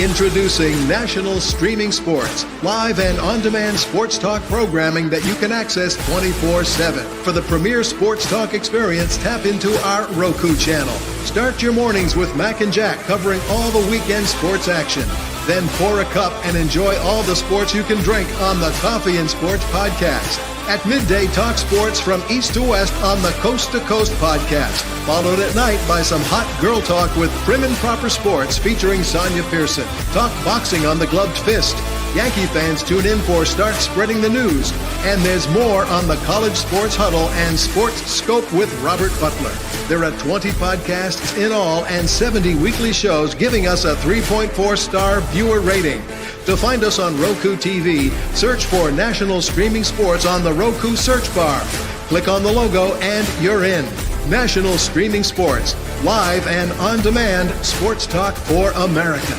Introducing National Streaming Sports, live and on-demand sports talk programming that you can access 24/7. For the premier sports talk experience, tap into our Roku channel. Start your mornings with Mac and Jack covering all the weekend sports action. Then pour a cup and enjoy all the sports you can drink on the Coffee and Sports podcast. At midday, talk sports from east to west on the Coast to Coast podcast. Followed at night by some hot girl talk with Prim and Proper Sports featuring Sonia Pearson. Talk boxing on the Gloved Fist. Yankee fans tune in for Start Spreading the News. And there's more on the College Sports Huddle and Sports Scope with Robert Butler. There are 20 podcasts in all and 70 weekly shows giving us a 3.4-star viewer rating. To find us on Roku TV, search for National Streaming Sports on the Roku search bar. Click on the logo and you're in. National Streaming Sports, live and on-demand sports talk for America.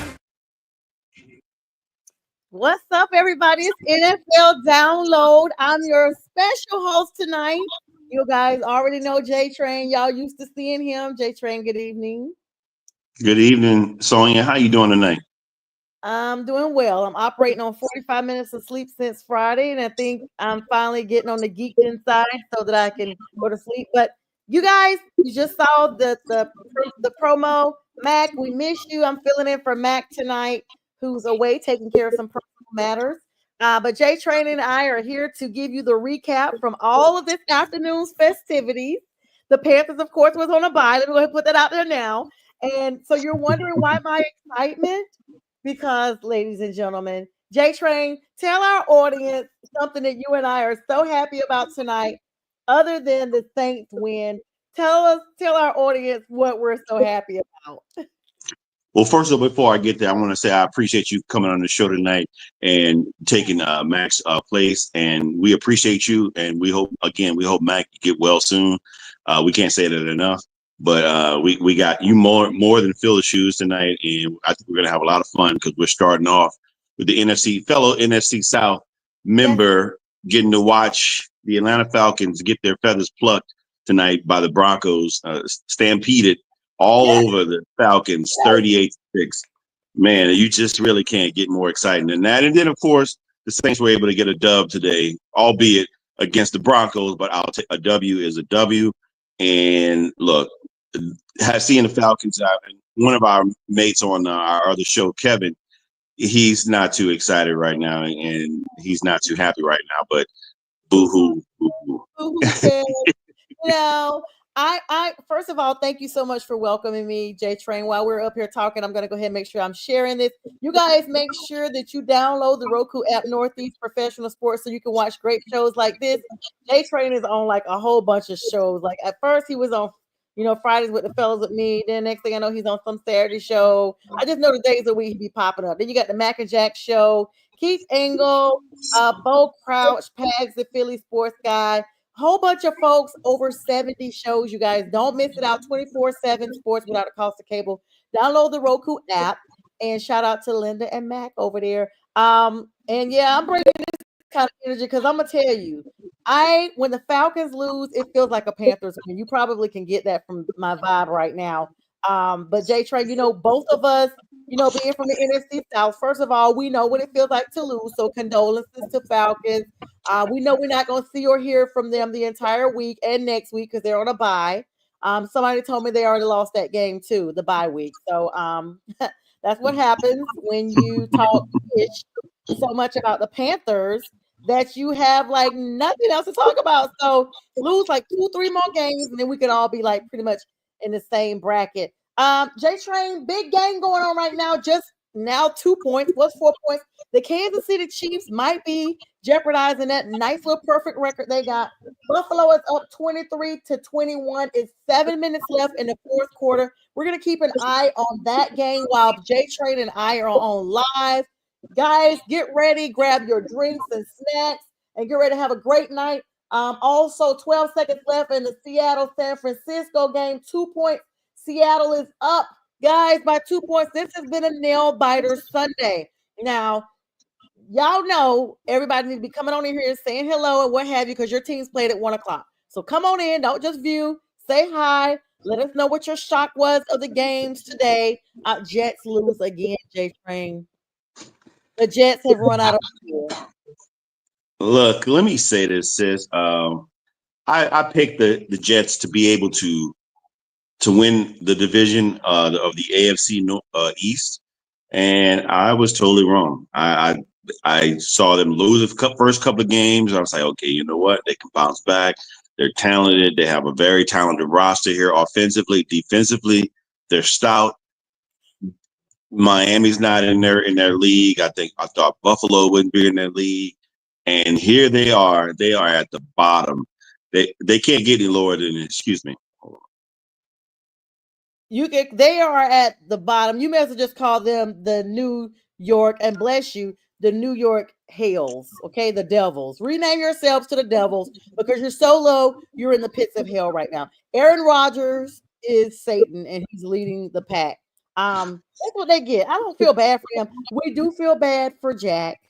What's up, everybody? It's NFL Download. I'm your special host tonight. You guys already know J-Train. Y'all used to seeing him. J-Train, good evening. Good evening, Sonia. How you doing tonight? I'm doing well. I'm operating on 45 minutes of sleep since Friday, and I think I'm finally getting on the geek inside so that I can go to sleep. But you guys, you just saw the promo. Mac, we miss you. I'm filling in for Mac tonight, who's away taking care of some personal matters. But J-Train and I are here to give you the recap from all of this afternoon's festivities. The Panthers, of course, was on a bye. Let me go ahead and put that out there now. And so you're wondering why my excitement? Because, ladies and gentlemen, J-Train, tell our audience something that you and I are so happy about tonight, other than the Saints win. Tell our audience what we're so happy about. Well, first of all, before I get there, I want to say I appreciate you coming on the show tonight and taking Mac's place. And we appreciate you. And we hope Mac get well soon. We can't say that enough. But we got you more than fill the shoes tonight, and I think we're gonna have a lot of fun because we're starting off with the fellow NFC South member getting to watch the Atlanta Falcons get their feathers plucked tonight by the Broncos, stampeded all over the Falcons, 38-6. Man, you just really can't get more exciting than that. And then, of course, the Saints were able to get a dub today, albeit against the Broncos, but a W is a W. And look, seeing the Falcons out, one of our mates on our other show, Kevin, he's not too excited right now, and he's not too happy right now. But boo-hoo. I first of all, thank you so much for welcoming me, J-Train. While we're up here talking, I'm going to go ahead and make sure I'm sharing this. You guys make sure that you download the Roku app, Northeast Professional Sports, so you can watch great shows like this. J-Train is on like a whole bunch of shows. Like at first he was on, Fridays with the fellas with me. Then next thing I know, he's on some Saturday show. I just know the days of the week he be popping up. Then you got the Mac and Jack show, Keith Engel, Bo Crouch, Pags, the Philly sports guy. Whole bunch of folks, over 70 shows. You guys don't miss it out. 24/7 sports without a cost of cable. Download the Roku app, and shout out to Linda and Mac over there. And yeah, I'm bringing this kind of energy because I'm gonna tell you, when the Falcons lose, it feels like a Panthers win. You probably can get that from my vibe right now. But J-Train, both of us, being from the NFC South, first of all, we know what it feels like to lose. So condolences to Falcons. We know we're not going to see or hear from them the entire week and next week because they're on a bye. Somebody told me they already lost that game too, the bye week. So that's what happens when you talk so much about the Panthers that you have like nothing else to talk about. So lose like 2-3 more games, and then we can all be like pretty much in the same bracket. J-Train, big game going on right now. Just now 2 points. What's 4 points? The Kansas City Chiefs might be jeopardizing that nice little perfect record they got. Buffalo is up 23-21. It's 7 minutes left in the fourth quarter. We're going to keep an eye on that game while J-Train and I are on live. Guys, get ready. Grab your drinks and snacks and get ready to have a great night. Also, 12 seconds left in the Seattle-San Francisco game. 2 points. Seattle is up, guys, by 2 points. This has been a nail-biter Sunday. Now, y'all know everybody needs to be coming on in here and saying hello and what have you because your team's played at 1 o'clock. So come on in. Don't just view. Say hi. Let us know what your shock was of the games today. Jets lose again, J Train. The Jets have run out of fuel. Look, let me say this, sis. I picked the Jets to be able to win the division of the AFC East, and I was totally wrong. I saw them lose the first couple of games. I was like, okay, you know what? They can bounce back. They're talented. They have a very talented roster here, offensively, defensively. They're stout. Miami's not in their league. I thought Buffalo wouldn't be in their league, and here they are. They are at the bottom. They can't get any lower than, excuse me. They are at the bottom. You may as well just call them the New York, and bless you, the New York Hells. Okay, the Devils. Rename yourselves to the Devils because you're so low. You're in the pits of hell right now. Aaron Rodgers is Satan, and he's leading the pack. That's what they get. I don't feel bad for him. We do feel bad for Jack.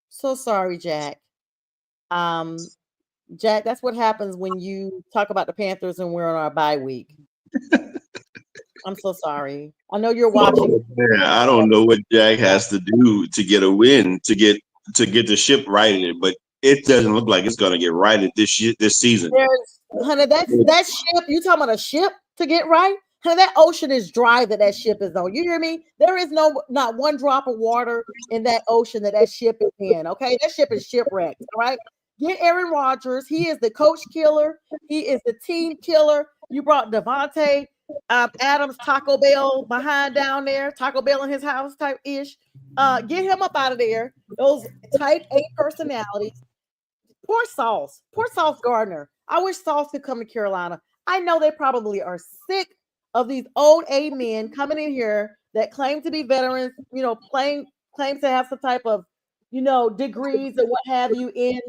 So sorry, Jack. Jack, that's what happens when you talk about the Panthers and we're on our bye week. I'm so sorry. I know you're watching. Yeah, I don't know what Jack has to do to get a win to get the ship righted, but it doesn't look like it's going to get righted this season. Honey, that ship. You talking about a ship to get right? Honey, that ocean is dry that ship is on. You hear me? There is not one drop of water in that ocean that ship is in. Okay, that ship is shipwrecked. All right. Get Aaron Rodgers. He is the coach killer. He is the team killer. You brought Devontae Adams, Taco Bell behind down there, Taco Bell in his house type ish. Get him up out of there. Those type A personalities. Poor Sauce Gardner. I wish Sauce could come to Carolina. I know they probably are sick of these old A men coming in here that claim to be veterans, claim to have some type of, degrees and what have you in,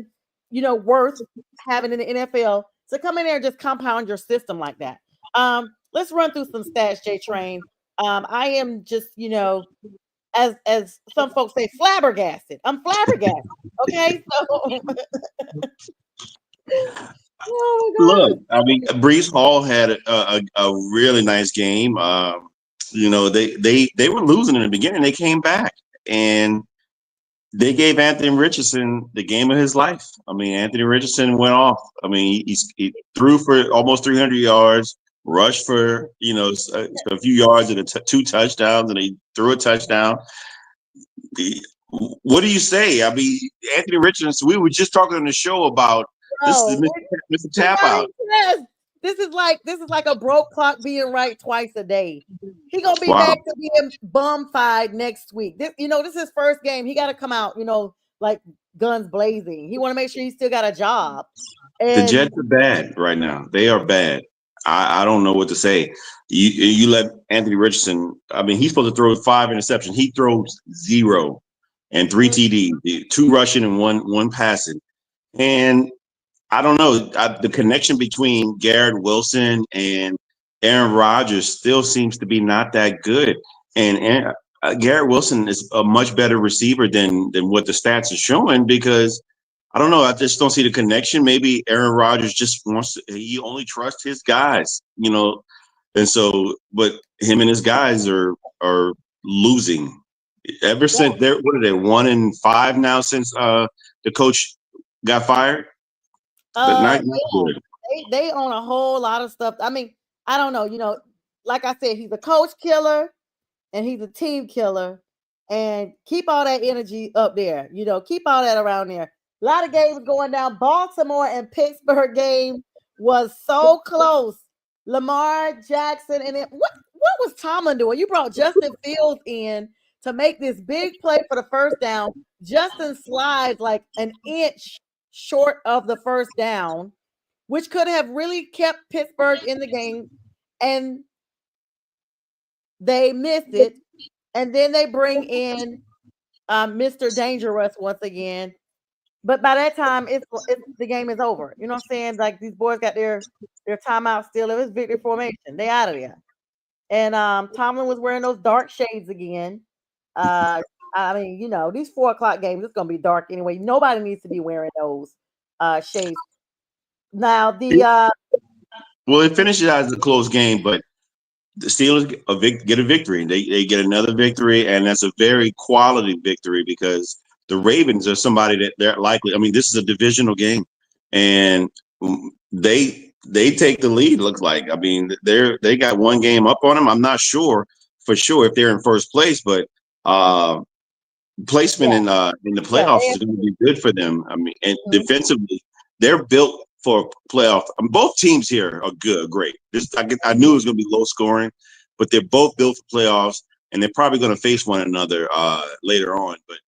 worth having in the NFL. So come in there and just compound your system like that. Let's run through some stats, J Train. I am just, as some folks say, flabbergasted. I'm flabbergasted. Okay, so oh my God. Look, I mean, Brees Hall had a really nice game. They were losing in the beginning. They came back and they gave Anthony Richardson the game of his life. I mean, Anthony Richardson went off. I mean, he threw for almost 300 yards, rushed for a few yards and two touchdowns, and he threw a touchdown. What do you say? I mean, Anthony Richardson. We were just talking on the show about this is Mr. Tap Out. This is like a broke clock being right twice a day. He gonna be back to being bum-fied next week. This is his first game. He got to come out, like guns blazing. He want to make sure he still got a job. And the Jets are bad right now. They are bad. I don't know what to say. You let Anthony Richardson. I mean, he's supposed to throw 5 interceptions. He throws 0 and 3 TD, 2 rushing and one passing. And I don't know. The connection between Garrett Wilson and Aaron Rodgers still seems to be not that good. And Garrett Wilson is a much better receiver than what the stats are showing because I don't know. I just don't see the connection. Maybe Aaron Rodgers just he only trusts his guys, and so, but him and his guys are losing ever since they're, what are they, 1-5 now since the coach got fired? They own a whole lot of stuff. I mean, I don't know. Like I said, he's a coach killer and he's a team killer. And keep all that energy up there. Keep all that around there. A lot of games going down. Baltimore and Pittsburgh game was so close. Lamar Jackson and what was Tomlin doing? You brought Justin Fields in to make this big play for the first down. Justin slides like an inch short of the first down, which could have really kept Pittsburgh in the game, and they missed it. And then they bring in Mr. Dangerous once again. But by that time, the game is over. You know what I'm saying? Like these boys got their timeout still. It was victory formation. They out of there. And Tomlin was wearing those dark shades again. I mean, these 4:00 games, it's gonna be dark anyway. Nobody needs to be wearing those shades. Now Well, it finishes as a close game, but the Steelers get a victory. They get another victory, and that's a very quality victory because the Ravens are somebody that they're likely. I mean, this is a divisional game, and they take the lead. Looks like. I mean, they got one game up on them. I'm not sure for sure if they're in first place, but placement in the playoffs is going to be good for them. I mean, and defensively, they're built for playoff. Both teams here are good, great. I knew it was going to be low scoring, but they're both built for playoffs, and they're probably going to face one another later on. But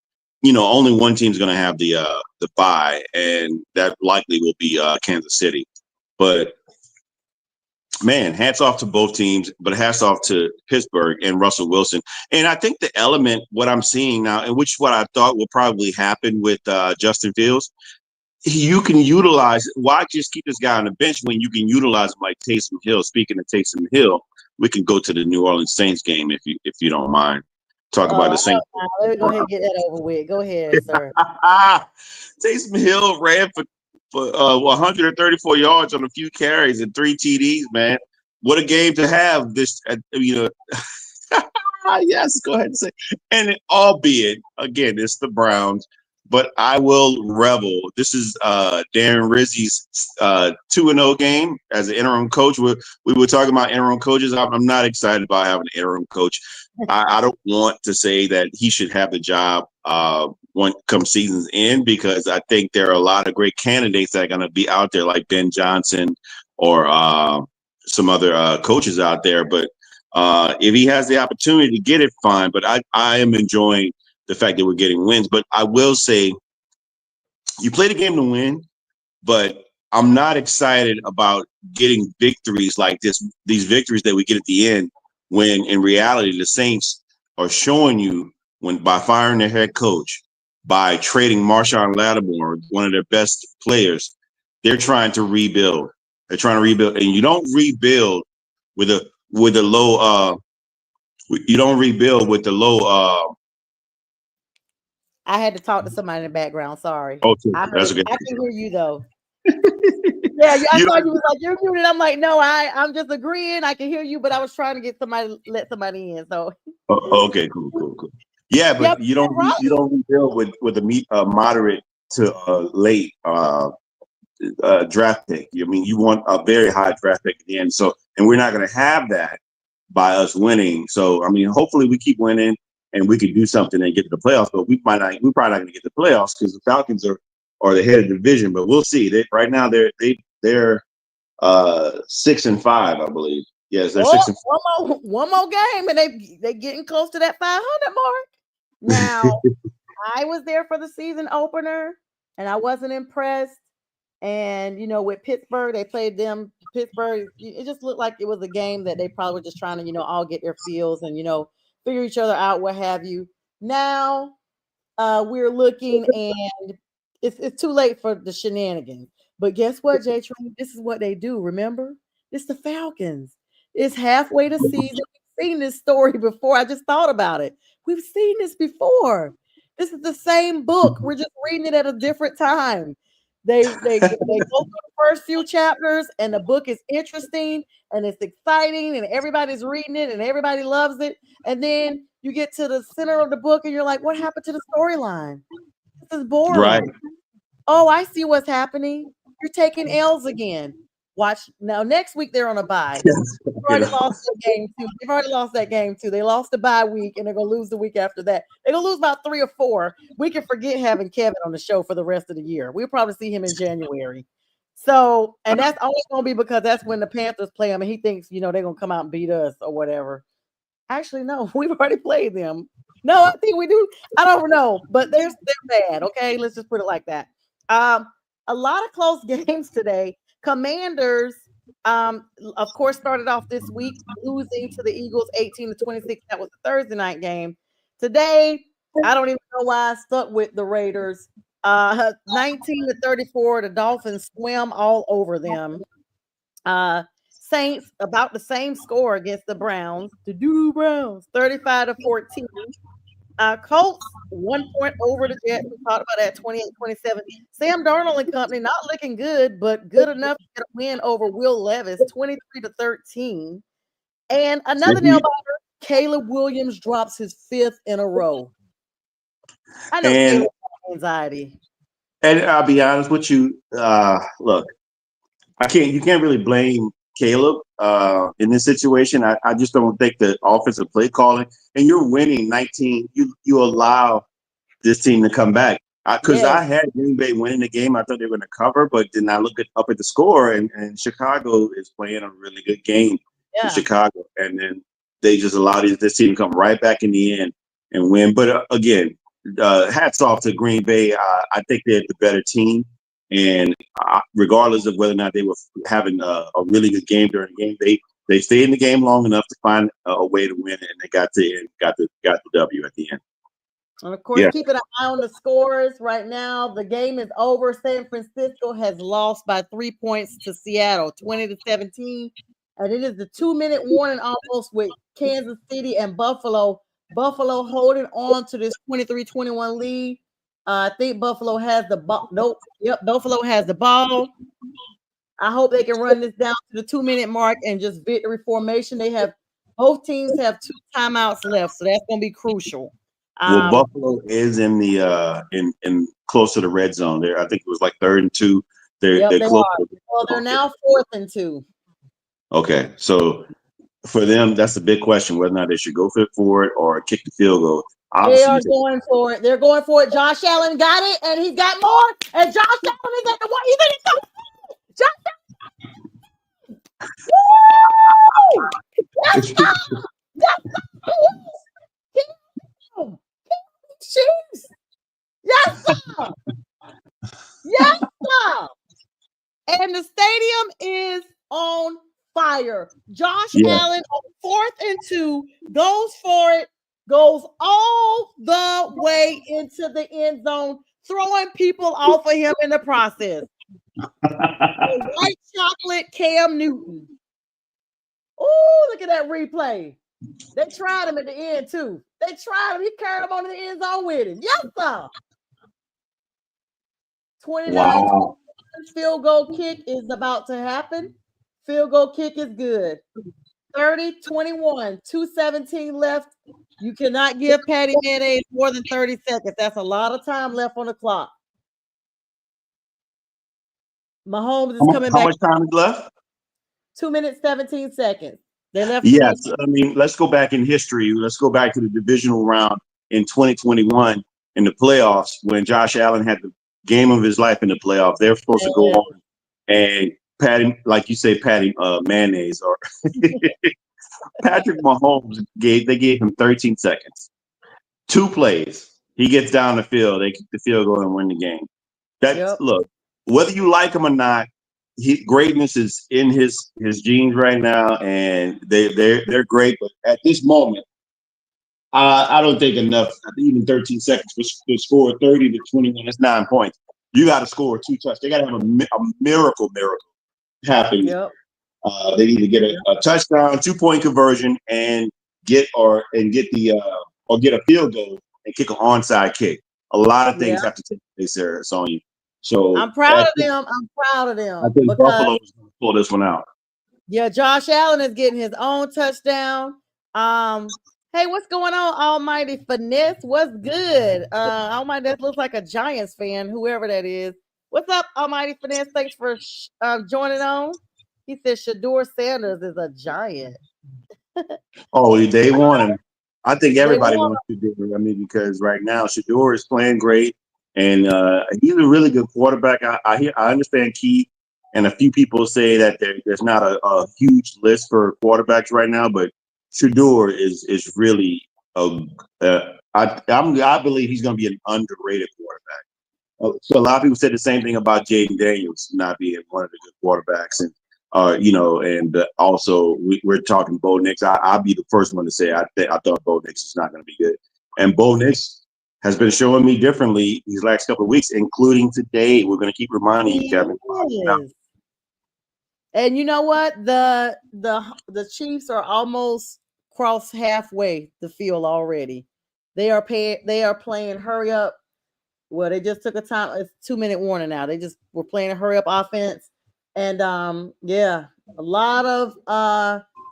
only one team's going to have the bye, and that likely will be Kansas City. But man, hats off to both teams, but hats off to Pittsburgh and Russell Wilson. And I think the element, what I'm seeing now, and which what I thought will probably happen with Justin Fields, you can utilize. Why just keep this guy on the bench when you can utilize him like Taysom Hill? Speaking of Taysom Hill, we can go to the New Orleans Saints game if you don't mind. Talk about the Saints. Let me go ahead and get that over with. Go ahead, sir. Taysom Hill ran for 134 yards on a few carries and 3 TDs, man. What a game to have this, yes, go ahead and say. And albeit, again, it's the Browns, but I will revel. This is Darren Rizzi's 2-0 game as an interim coach. We were talking about interim coaches. I'm not excited about having an interim coach. I don't want to say that he should have the job come season's end, because I think there are a lot of great candidates that are going to be out there, like Ben Johnson or some other coaches out there. But if he has the opportunity to get it, fine. But I am enjoying the fact that we're getting wins. But I will say, you play the game to win, but I'm not excited about getting victories like this, these victories that we get at the end, when in reality the Saints are showing you, when by firing their head coach, by trading Marshawn Lattimore, one of their best players, they're trying to rebuild. They're trying to rebuild, and you don't rebuild with a low. You don't rebuild with the low. I had to talk to somebody in the background. Sorry. Okay, that's okay. I can hear you though. Yeah, I thought you was like, you're muted. I'm like, no, I'm just agreeing. I can hear you, but I was trying to let somebody in. So. Okay, cool. Yeah, but you don't rebuild with a moderate to late draft pick. I mean, you want a very high draft pick at the end. So, and we're not going to have that by us winning. So, I mean, hopefully we keep winning and we can do something and get to the playoffs. But we're probably not going to get to the playoffs because the Falcons are the head of the division. But we'll see. Right now they're 6-5, I believe. Yes, they're 6-5. One more game, and they getting close to that 500 mark. Now, I was there for the season opener, and I wasn't impressed. And with Pittsburgh, they played them. Pittsburgh, it just looked like it was a game that they probably were just trying to, all get their feels and figure each other out, what have you. Now, we're looking, and it's too late for the shenanigans. But guess what, Jay Train? This is what they do. Remember, it's the Falcons. It's halfway the season. We've seen this story before. I just thought about it. We've seen this before. This is the same book. We're just reading it at a different time. They go through the first few chapters, and the book is interesting and it's exciting, and everybody's reading it and everybody loves it. And then you get to the center of the book, and you're like, "What happened to the storyline? This is boring." Right. Oh, I see what's happening. You're taking L's again. Watch now. Next week they're on a bye. They've already lost that game too. They've already lost that game too. They lost the bye week, and they're gonna lose the week after that. They're gonna lose about 3 or 4. We can forget having Kevin on the show for the rest of the year. We'll probably see him in January. So, and that's only gonna be because that's when the Panthers play him, and he thinks they're gonna come out and beat us or whatever. Actually, no, we've already played them. No, I think we do. I don't know, but they're bad. Okay, let's just put it like that. A lot of close games today. Commanders, of course, started off this week losing to the Eagles 18-26. That was a Thursday night game. Today, I don't even know why I stuck with the Raiders. 19-34. The Dolphins swim all over them. Saints about the same score against the Browns. The Doo-Doo Browns, 35-14. Colts 1 point over the Jets. We talked about that 28-27. Sam Darnold and company not looking good, but good enough to get a win over Will Levis 23-13. And another nail biter, Caleb Williams drops his 5th in a row. I know And Caleb has anxiety. And I'll be honest with you. Look, you can't really blame Caleb in this situation. I just don't think the offensive play calling, and you're winning 19. You allow this team to come back. Because Yes. I had Green Bay winning the game. I thought they were going to cover, but then I look up at the score, and Chicago is playing a really good game in Chicago. And then they just allowed this team to come right back in the end and win. But again, hats off to Green Bay. I think they're the better team. And regardless of whether or not they were having a really good game during the game, they stayed in the game long enough to find a way to win, and they got the W at the end. And of course, keeping an eye on the scores right now. The game is over. San Francisco has lost by 3 points to Seattle, 20-17. And it is the 2-minute warning almost with Kansas City and Buffalo. Buffalo holding on to this 23-21 lead. I think Buffalo has the ball. Nope. Yep, Buffalo has the ball. I hope they can run this down to the 2-minute mark and just victory formation. Both teams have 2 timeouts left, so that's going to be crucial. Well, Buffalo is in the in close to the red zone there. I think it was like 3rd and 2. They're close. Well, they're now 4th and 2. Okay, so for them, that's the big question: whether or not they should go for it or kick the field goal. They are going for it. They're going for it. Josh Allen got it, and he's got more. And Josh Allen is at the one. He's in it. Josh Allen. Yes, Chiefs. Yes, sir. Yes, sir. And the stadium is on fire. Josh Allen on 4th and 2 goes for it, goes all the way into the end zone, throwing people off of him in the process. White chocolate Cam Newton. Oh, look at that replay. They tried him at the end, too. They tried him. He carried him onto the end zone with him. Yes, sir. 29 field goal kick is about to happen. Field goal kick is good. 30-21, 2:17 left. You cannot give Patty Mayonnaise more than 30 seconds. That's a lot of time left on the clock. Mahomes is coming back. How much time is left? 2 minutes, 17 seconds. They left. Yes. I mean, let's go back in history. Let's go back to the divisional round in 2021 in the playoffs when Josh Allen had the game of his life in the playoffs. They were supposed to go on and Patty, like you say, Patty Mayonnaise or Patrick Mahomes gave him 13 seconds. 2 plays. He gets down the field. They kick the field goal and win the game. Look, whether you like him or not, greatness is in his genes right now, and they're great. But at this moment, I don't think enough. Even 13 seconds to score 30-21. That's 9 points. You got to score 2 touchdowns. They got to have a miracle happen. They need to get a touchdown, 2-point conversion, and get a field goal and kick an onside kick. A lot of things have to take place there, Sonya. So I'm proud of them. I think Buffalo is going to pull this one out. Yeah, Josh Allen is getting his own touchdown. Hey, what's going on, Almighty Finesse? What's good? Almighty, that looks like a Giants fan, whoever that is. What's up, Almighty Finesse? Thanks for joining on. He said Shedeur Sanders is a Giant. They won him. I think everybody wants Shedeur. I mean, because right now Shedeur is playing great, and he's a really good quarterback. I understand Keith and a few people say that there's not a huge list for quarterbacks right now, but Shedeur is really I believe he's going to be an underrated quarterback. So a lot of people said the same thing about Jaden Daniels not being one of the good quarterbacks, and also we're talking Bo Nix. I'll be the first one to say I thought Bo Nix is not going to be good, and Bo Nix has been showing me differently these last couple of weeks, including today. We're going to keep reminding you, Kevin. And you know what? The Chiefs are almost crossed halfway the field already. They are playing hurry up. Well, they just took a time. It's 2-minute warning now. They just were playing a hurry up offense, and yeah, a lot of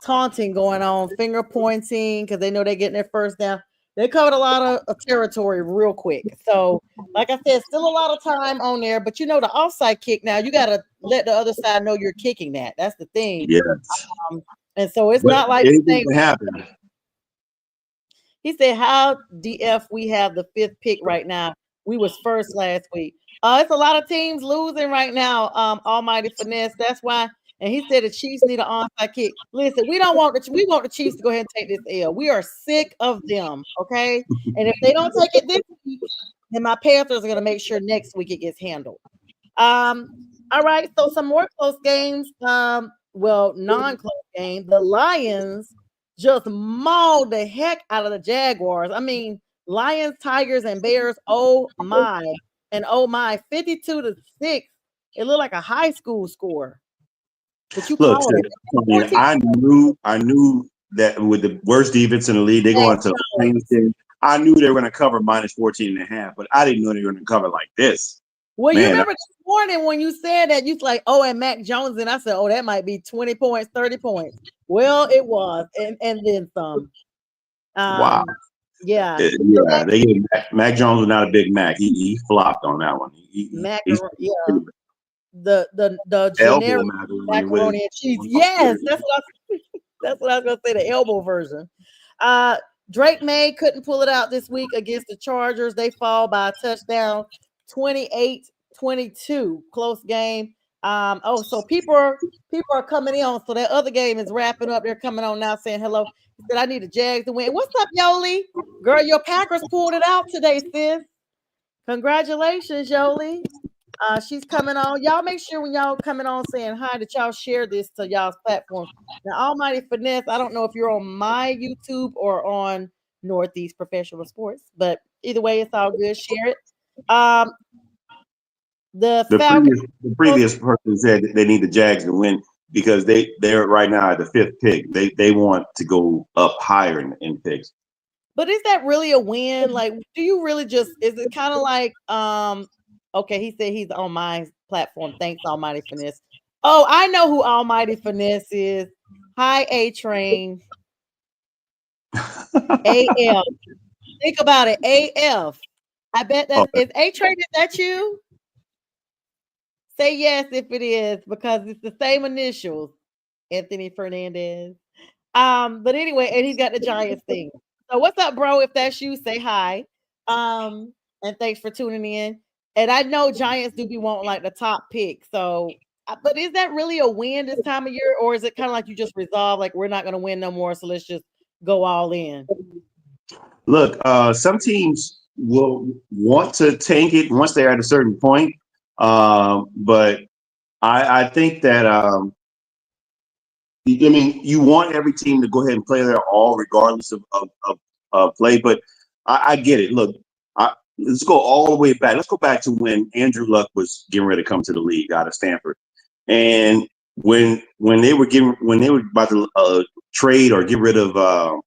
taunting going on, finger pointing because they know they're getting their first down. They covered a lot of territory real quick. So, like I said, still a lot of time on there. But you know, the offside kick now, you got to let the other side know you're kicking that. That's the thing. Yes. And so it's But not like anything can happen. he said, "How DF we have the 5th pick right now? We was first last week. It's a lot of teams losing right now. Almighty Finesse. That's why." And he said the Chiefs need an onside kick. Listen, we want the Chiefs to go ahead and take this L. We are sick of them. Okay, and if they don't take it this week, then my Panthers are going to make sure next week it gets handled. All right. So some more close games. Well, non-close games. The Lions just mauled the heck out of the Jaguars. I mean, Lions, Tigers, and Bears. Oh my, and oh my, 52-6. It looked like a high school score. But you Look, called it. I knew that with the worst defense in the league, they go into the I knew they were going to cover minus 14.5, but I didn't know they were going to cover like this. Well, you remember this morning when you said that, you was like, oh, and Mac Jones, and I said, oh, that might be 20 points, 30 points. Well, it was, and then some. Wow. Yeah. Yeah, they gave Mac Jones was not a big Mac. He flopped on that one. The generic macaroni and cheese. Yes, that's what I was gonna say, the elbow version. Drake May couldn't pull it out this week against the Chargers. They fall by a touchdown, 28-22. Close game. So people are coming in. So that other game is wrapping up. They're coming on now saying hello. He said, I need the Jags to win. What's up, Yoli? Girl, your Packers pulled it out today, sis. Congratulations, Yoli. She's coming on. Y'all make sure when y'all coming on saying hi that y'all share this to y'all's platform. Now, Almighty Finesse, I don't know if you're on my YouTube or on Northeast Professional Sports, but either way, it's all good. Share it. The previous person said they need the Jags to win because they're right now at the 5th pick. They want to go up higher in picks. But is that really a win? Like, do you really is it kind of like okay, he said he's on my platform. Thanks, Almighty Finesse. Oh, I know who Almighty Finesse is. Hi, A-Train. AF. Think about it. AF. I bet that is A-Train. Is that you? Say yes if it is, because it's the same initials. Anthony Fernandez. But anyway, and he's got the Giants thing. So what's up, bro? If that's you, say hi. And thanks for tuning in. And I know Giants do be wanting like the top pick. So, but is that really a win this time of year? Or is it kind of like you just resolve, like, we're not going to win no more, so let's just go all in? Look, some teams will want to tank it once they're at a certain point. But I think that, I mean, you want every team to go ahead and play their all regardless of play. But I get it. Look, let's go all the way back. Let's go back to when Andrew Luck was getting ready to come to the league out of Stanford. And when they were about to trade or get rid of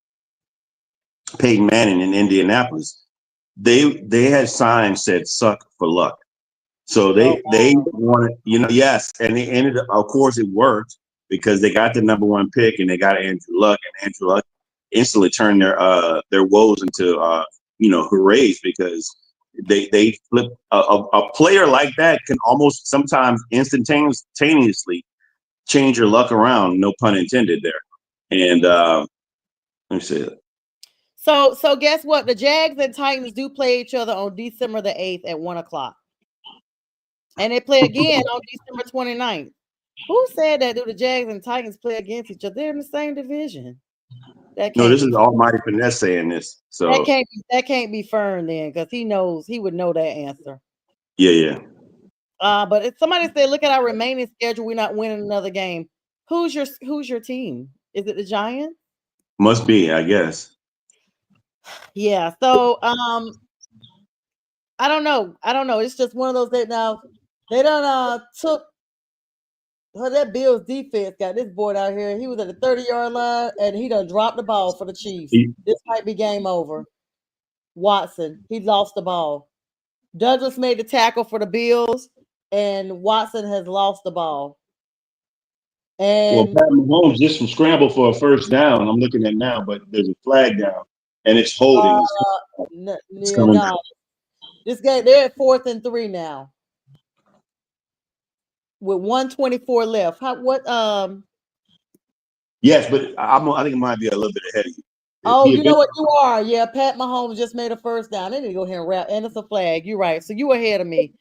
Peyton Manning in Indianapolis, they had signs said "suck for luck." So they wanted, yes, and they ended up, of course, it worked because they got the number 1 pick and they got Andrew Luck, and Andrew Luck instantly turned their woes into hoorays, because they flip a player like that can almost sometimes instantaneously change your luck around. No pun intended there. And let me see it. So guess what? The Jags and Titans do play each other on December the 8th at 1:00. And they play again on December 29th. Who said that? Do the Jags and Titans play against each other? They're in the same division. No, this is Almighty Finesse saying this. So that can't be Fern then, because he would know that answer. Yeah. But if somebody said, look at our remaining schedule, we're not winning another game. Who's your team? Is it the Giants? Must be, I guess. Yeah. So I don't know. It's just one of those that now they done took that Bills defense got this boy out here. He was at the 30-yard line and he done dropped the ball for the Chiefs. This might be game over. Watson. He lost the ball. Douglas made the tackle for the Bills, and Watson has lost the ball. Well, And Pat Mahomes just from scramble for a first down. I'm looking at now, but there's a flag down, and it's holding. It's coming down. no, this game they're at 4th and 3 now with 1:24 left. Yes, but I think it might be a little bit ahead of you. Oh, you know what you are. Yeah, Pat Mahomes just made a first down. They need to go here and wrap, and it's a flag. You're right. So you ahead of me.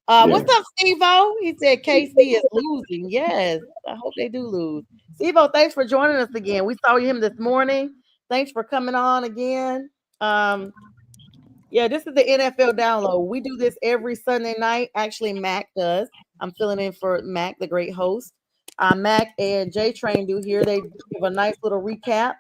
What's up, Steve-O? He said KC is losing. Yes, I hope they do lose. Steve-O, thanks for joining us again. We saw him this morning. Thanks for coming on again. Yeah, this is the NFL download. We do this every Sunday night. Actually, Mac does. I'm filling in for Mac, the great host. Mac and J Train do here. They give a nice little recap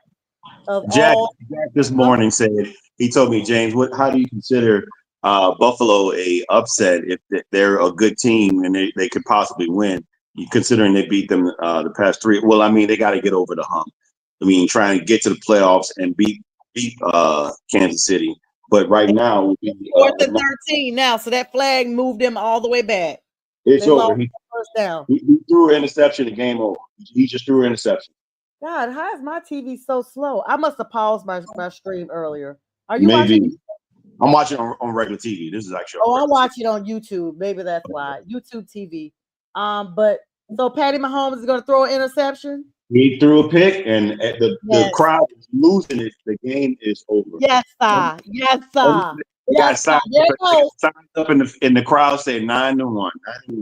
of Jack all. this morning said, he told me, James, how do you consider Buffalo a upset if they're a good team and they could possibly win? You considering they beat them the past 3? Well, I mean, they got to get over the hump. I mean, trying to get to the playoffs and beat Kansas City. But right now, 4th and 13 now, so that flag moved them all the way back. It's over. He first down. He threw an interception. The game over. He just threw an interception. God, how is my TV so slow? I must have paused my stream earlier. Are you Maybe watching? I'm watching on regular TV. This is actually. Oh, I'm watching on YouTube. Maybe that's why. YouTube TV. But so Patty Mahomes is going to throw an interception. He threw a pick, and the crowd is losing it. The game is over. Yes, sir. Yes, sir. Yes, sir. Signs up in the crowd saying 9-1.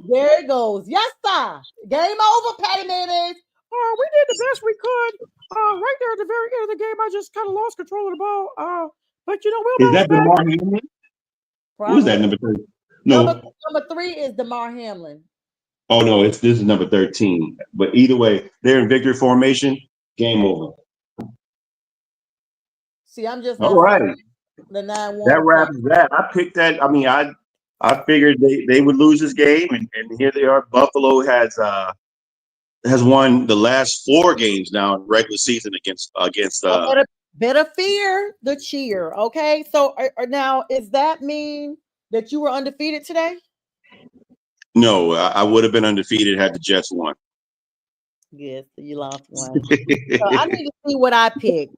There it goes. Yes, sir. Game over, Patty Mayonnaise. We did the best we could. Right there at the very end of the game, I just kind of lost control of the ball. But we'll. Is that DeMar Hamlin? Who's that number 3? No, number 3 is DeMar Hamlin. Oh no, this is number 13. But either way, they're in victory formation. Game over. See, I'm just all right. The 9-1. That wraps that. I picked that. I mean, I figured they would lose this game, and here they are. Buffalo has won the last 4 games now in regular season against. Better fear the cheer. Okay, so now does that mean that you were undefeated today? No, I would have been undefeated had the Jets won. Yes, you lost one. So I need to see what I picked.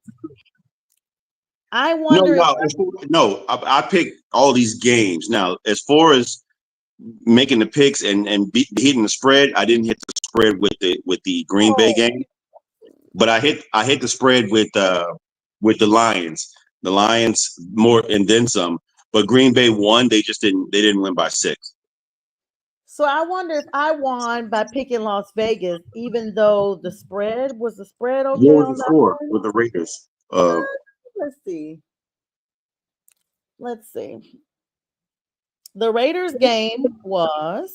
I wonder. I picked all these games. Now, as far as making the picks and hitting the spread, I didn't hit the spread with the Green Bay game, but I hit the spread with the Lions. The Lions more and then some. But Green Bay won. They didn't win by 6. So I wonder if I won by picking Las Vegas, even though the spread was the spread okay. What was the score with the Raiders? Let's see. The Raiders game was,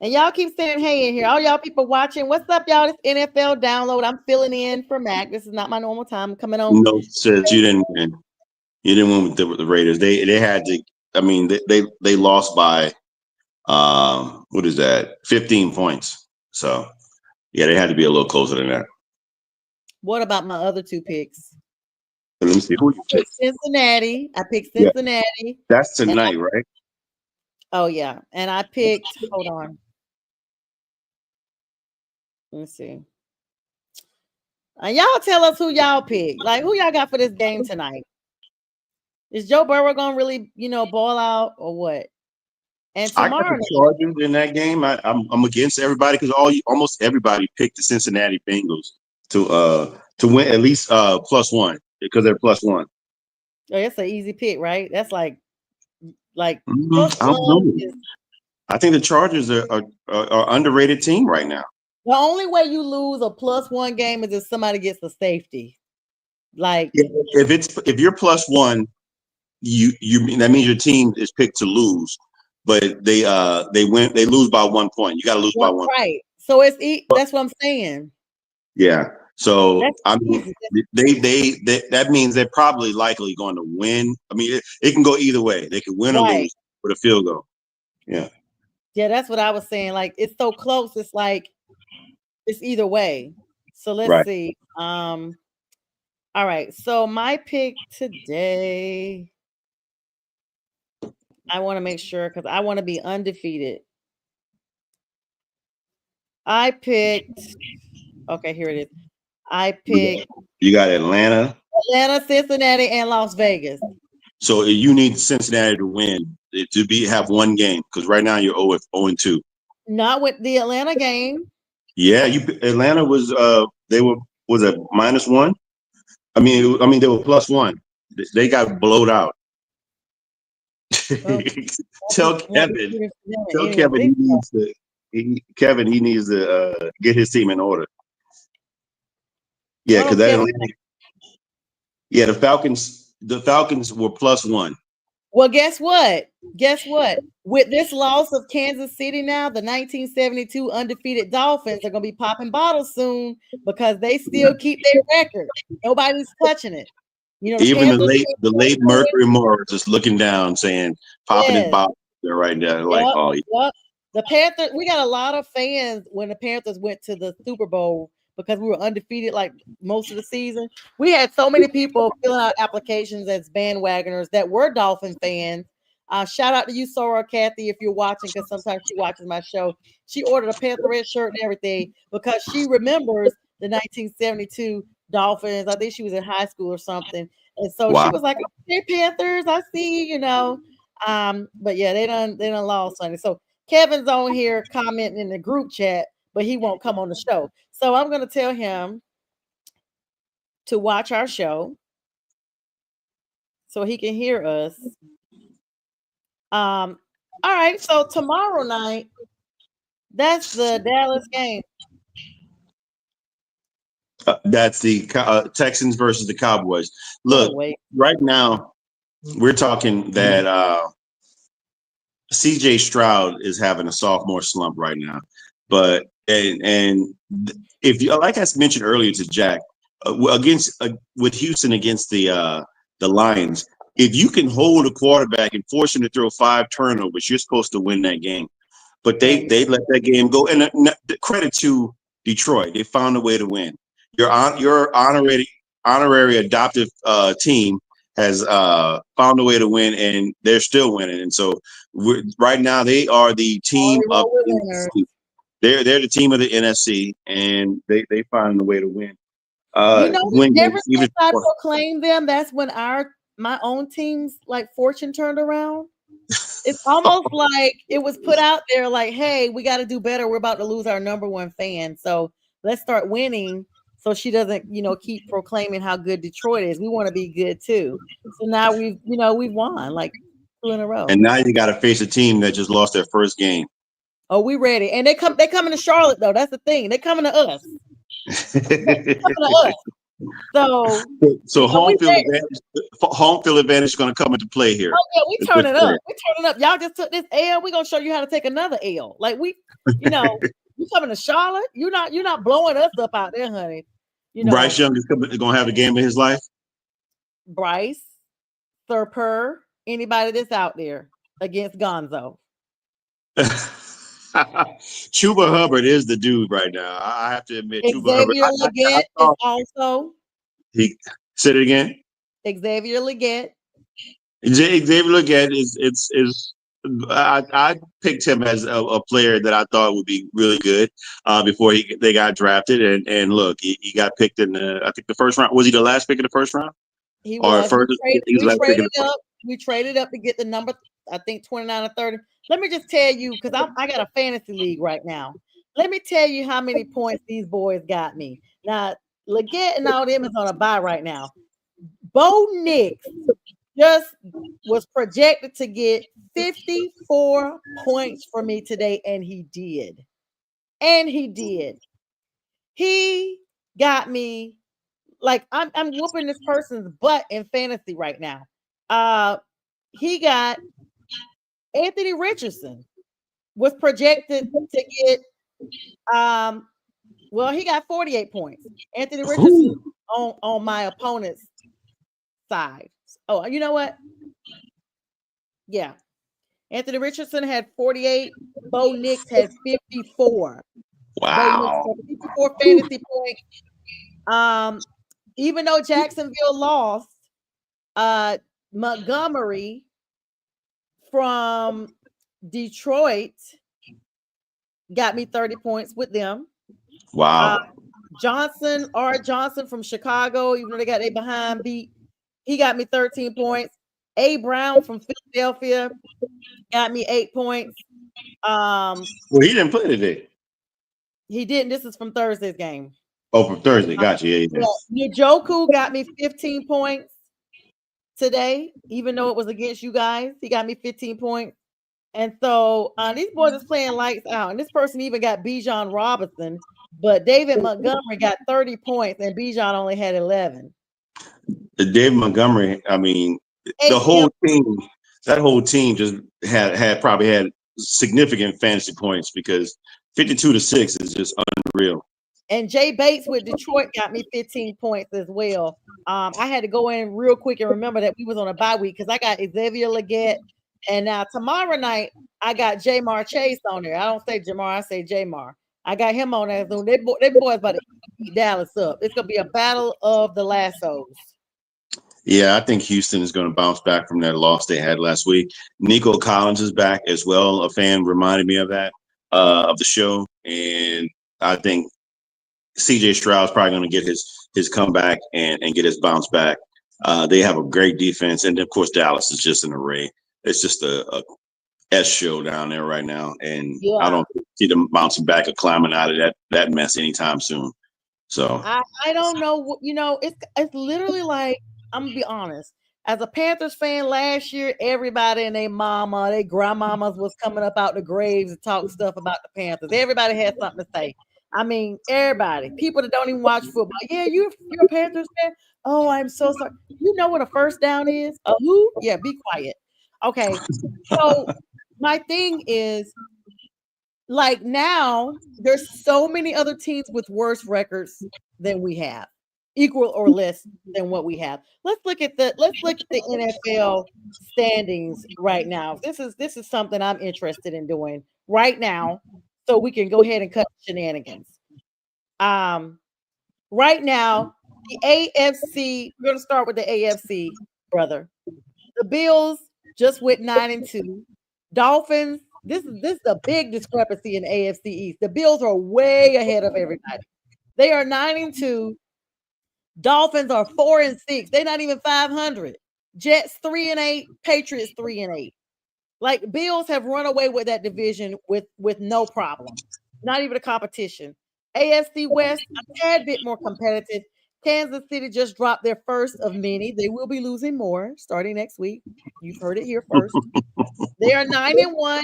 and y'all keep saying hey in here. All y'all people watching, what's up, y'all? This NFL download. I'm filling in for Mac. This is not my normal time. I'm coming on. No, said you didn't win. You didn't win with the Raiders. They had to. I mean, they lost by what is that? 15 points. So yeah, they had to be a little closer than that. What about my other 2 picks? Let me see who you picked. Cincinnati. I picked Cincinnati. Yeah. That's tonight, right? Oh yeah, and I picked. Hold on. Let me see. And y'all tell us who y'all picked. Like who y'all got for this game tonight? Is Joe Burrow gonna really, ball out or what? And tomorrow, I got the Chargers in that game. I'm against everybody because almost everybody picked the Cincinnati Bengals to win at least +1 because they're +1. Oh, that's an easy pick, right? That's like I think the Chargers are underrated team right now. The only way you lose a +1 game is if somebody gets a safety. Like if you're +1, you that means your team is picked to lose, but they lose by 1 point. You got to lose by 1. Right. So that's what I'm saying. Yeah. So I mean, that means they're probably likely going to win. I mean, it can go either way. They can win or lose with a field goal. Yeah. Yeah, that's what I was saying. Like it's so close. It's like it's either way. So let's see. All right. So my pick today, I want to make sure because I want to be undefeated. I picked. Okay, here it is. I picked You got Atlanta. Atlanta, Cincinnati, and Las Vegas. So you need Cincinnati to win to have one game because right now you're 0-2. Not with the Atlanta game. Yeah, Atlanta was they were was a -1. I mean they were +1. They got blowed out. Well, Tell Kevin he needs to he needs to get his team in order. Yeah, because the Falcons were +1. Well, guess what? With this loss of Kansas City now, the 1972 undefeated Dolphins are going to be popping bottles soon because they still keep their record. Nobody's touching it. You know, even the late Mercury Morris is looking down, saying, popping his bottle there right now. Like, the Panthers. We got a lot of fans when the Panthers went to the Super Bowl because we were undefeated like most of the season. We had so many people filling out applications as bandwagoners that were Dolphin fans. Shout out to you, Sora Kathy, if you're watching, because sometimes she watches my show. She ordered a Panther red shirt and everything because she remembers the 1972 Dolphins. I think she was in high school or something. And so she was like, okay, Panthers, I see, you know. But yeah, they done lost something. So Kevin's on here commenting in the group chat, but he won't come on the show. So I'm going to tell him to watch our show so he can hear us. All right. So tomorrow night, that's the Dallas game. That's the Texans versus the Cowboys. Look, right now, we're talking that C.J. Stroud is having a sophomore slump right now. But and if you, like I mentioned earlier to Jack, with Houston against the Lions, if you can hold a quarterback and force him to throw 5 turnovers, you're supposed to win that game. But they let that game go. And credit to Detroit, they found a way to win. Your honorary adoptive team has found a way to win, and they're still winning. And so right now they are the team of the NFC. They're the team of the NFC, and they find a way to win. Ever since I proclaimed them, that's when my own team's like fortune turned around. It's almost like it was put out there like, hey, we got to do better. We're about to lose our number 1 fan. So let's start winning so she doesn't, keep proclaiming how good Detroit is. We want to be good too. So now we've won like 2 in a row. And now you got to face a team that just lost their first game. Oh, we ready. And they coming to Charlotte though. That's the thing. They're coming to us. So home field advantage is going to come into play here. Oh yeah, we turn it up. Y'all just took this L. We're gonna show you how to take another L. Like you coming to Charlotte. You're not blowing us up out there, honey. Bryce Young is going to have a game of his life. Bryce, Thurper, anybody that's out there against Gonzo. Chuba Hubbard is the dude right now. I have to admit, Xavier Legette is also. He said it again. Xavier Legette. Xavier Legette is. I picked him as a player that I thought would be really good before they got drafted, and look, he got picked in I think the first round. Was he the last pick in the first round? He was. We traded up to get the number, I think 29 or 30. Let me just tell you, because I got a fantasy league right now. Let me tell you how many points these boys got me. Now, Legette and all them is on a bye right now. Bo Nix just was projected to get 54 points for me today, and he did. He got me like I'm whooping this person's butt in fantasy right now. He got Anthony Richardson was projected to get he got 48 points. Anthony Richardson on my opponent's side. Oh, you know what? Yeah. Anthony Richardson had 48. Bo Nix had 54. Wow. 54 fantasy points. even though Jacksonville lost, Montgomery from Detroit got me 30 points with them. Wow. Art Johnson from Chicago, even though they got their behind beat, he got me 13 points. A. Brown from Philadelphia got me 8 points. Well, he didn't play today. He didn't. This is from Thursday's game. Oh, from Thursday. Gotcha. Yeah. Njoku got me 15 points today, even though it was against you guys. He got me 15 points. And so these boys is playing lights out. And this person even got Bijan Robinson, but David Montgomery got 30 points and Bijan only had 11. David Montgomery, I mean, the whole team, that whole team just had probably had significant fantasy points because 52-6 is just unreal. And Jay Bates with Detroit got me 15 points as well. I had to go in real quick and remember that we was on a bye week because I got Xavier Legette. And now tomorrow night, I got Jamar Chase on there. I don't say Jamar, I say Jamar. I got him on there. They boys about to eat Dallas up. It's going to be a battle of the lassos. Yeah, I think Houston is going to bounce back from that loss they had last week. Nico Collins is back as well. A fan reminded me of that, of the show. And I think CJ Stroud's probably going to get his comeback and get his bounce back. They have a great defense. And, of course, Dallas is just an array. It's just a S show down there right now. And I don't see them bouncing back or climbing out of that mess anytime soon. So I don't know. It's literally like, I'm going to be honest. As a Panthers fan last year, everybody and their mama, their grandmamas was coming up out the graves and talk stuff about the Panthers. Everybody had something to say. I mean, everybody. People that don't even watch football. Yeah, you're a Panthers fan? Oh, I'm so sorry. You know what a first down is? A who? Yeah, be quiet. Okay. So my thing is, like, now there's so many other teams with worse records than we have. Equal or less than what we have. Let's look at the NFL standings right now. This is something I'm interested in doing right now, so we can go ahead and cut shenanigans. Right now, the AFC. We're gonna start with the AFC, brother. The Bills just went 9-2. Dolphins. This is a big discrepancy in the AFC East. The Bills are way ahead of everybody. They are 9-2. Dolphins are 4-6. They're not even 500. Jets 3-8. Patriots 3-8. Like, Bills have run away with that division with no problem. Not even a competition. AFC West, a tad bit more competitive. Kansas City just dropped their first of many. They will be losing more starting next week. You've heard it here first. They are 9-1.